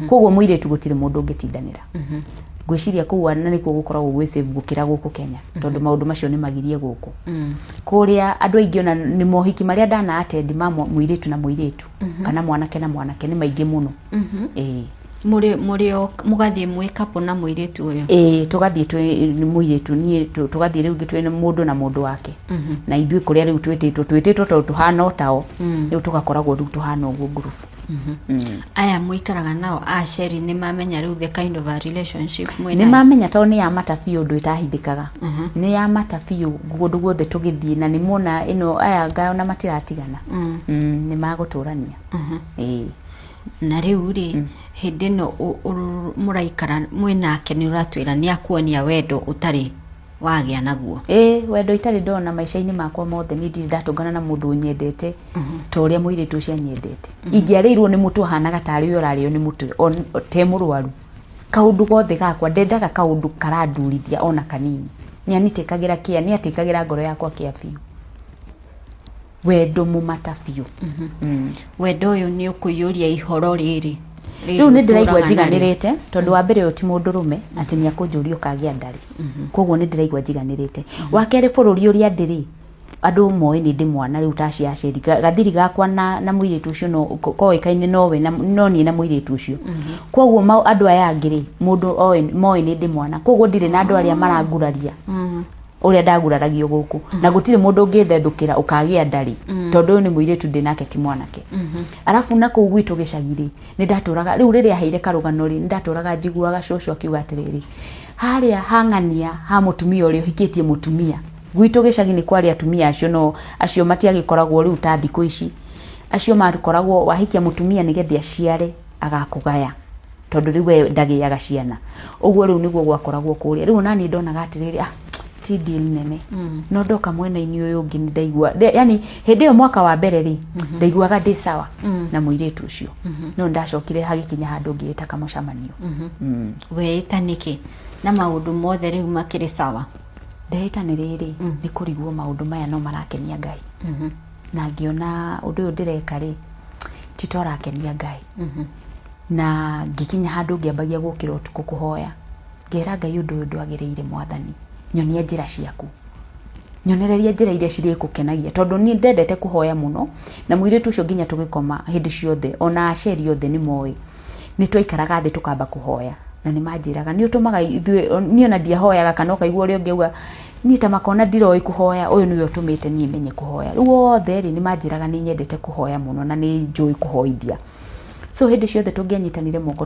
Koguo muiretu gutire mundu ungitindanira. Gwiciria kuwa na nikuo gukoragwo gwi safe gukira guku Kenya tondu maundu macio ni magirie guku. Kuria andu aingi ona ni mohiki maria ndana attend ma muiretu na muiretu kana mwanake na mwanake ni maingi muno. Muri mugathie mwikapo na muiretu uyo. Tugathie twi muiretu ni tugathie riu gitwe mundu na mundu wake. Na ithui kuria riu twititwo to tuhana otao. Riu tugakoragwo riu tuhana uguo group. Aya muikaraga nao asheri ni mamenya riu the kind of a relationship mwena. Ni mamenya to ni ya matafiu ndu itahithikaga. Ni ya matafiu gundu guothe tugithie na ni mona ino aya ngao na matiratigana. Ni maguturania. Na riu ri hindi no muraikara mwinake ni uratwira ni akuonia wendo utari wagia naguo. Wendo itari ndona maisha-ini makwa mothe ni ndiri ndatungana na mundu nyendete to uria muiretu cia nyendete. Ingiarirwo ni mutu hanaga tari uyo rario ni mutu te murwaru. Kaundu gothe gakwa ndendaga kaundu karandurithia ona kanini. Ni anitekagira kia ni atekagira ngoro yakwa kia biu. Wendo mumata biu. Wendo uyu ni ukuyuria ihoro riri. Riu ni ndiraigwa jiganirite tondu wa mbere oti mundu rume ati ni akunjuria ukagia ndari. Koguo ni ndiraigwa jiganirite. Wa kere bururi uria ndiri andu moe ni ndi mwana riu taci aceri gathiri gakwa na muiretu ucio no koikaine nowe no ni na muiretu ucio. Koguo andu aya angiri mundu moe ni ndi mwana. Koguo ndire na andu aria maranguraria. Uria ndaguraragio guku na gutire mundu ungithethukira ukagia ndari tondu ni muiretu ndinake ti mwanake. Arafu nako gwitu gicagiri ni ndaturaga riu riria haire karugano ri ndaturaga njiguaga cũcũ akiuga atiriri haria hangania ha mutumia uri hikitie mutumia gwitu gicagi ni kwari atumia acio no acio matiagikoragwo riu ta thiku ici acio marikoragwo wahikia mutumia nigethi aciare agakugaya tondu riu ndagiaga ciana uguo riu niguo gwakoragwo kuria riu nani ndonaga atiriri ti deal nene no ndoka mwena-ini uyu ungi ndaigua yani hindi yo mwaka wa mbere ri ndaiguaga ndi sawa na muiretu ucio no ndacokire hagikinya handu ngiita kamucamanio weita niki na maundu mothe riu makiri sawa ndeita ni riri ni kurigwo maundu maya no marakenia Ngai na ngiona undu uyu ndireka ri ti torakenia Ngai na ngikinya handu ngiambagia gukira utuku kuhoya ngera Ngai undu uyu ndwagiriire Mwathani nyonia njira ciaku nyonereria njira iria ciri gukenagia tondu ni ndendete kuhoya muno na muiretu ucio nginya tugikoma hindi ciothe ona aceri othe ni moe ni twaikaraga thi tukamba kuhoya na ni manjiraga ni utumaga ithuĩ ni ona ndiahoyaga kana ukaigua uri ungiuga ni ta makona ndiroi kuhoya uyu niwe utumite ni menye kuhoya riu othe ri ni manjiraga ni nyendete kuhoya muno na ni njui kuhoithia so hindi ciothe tungianyitanire moko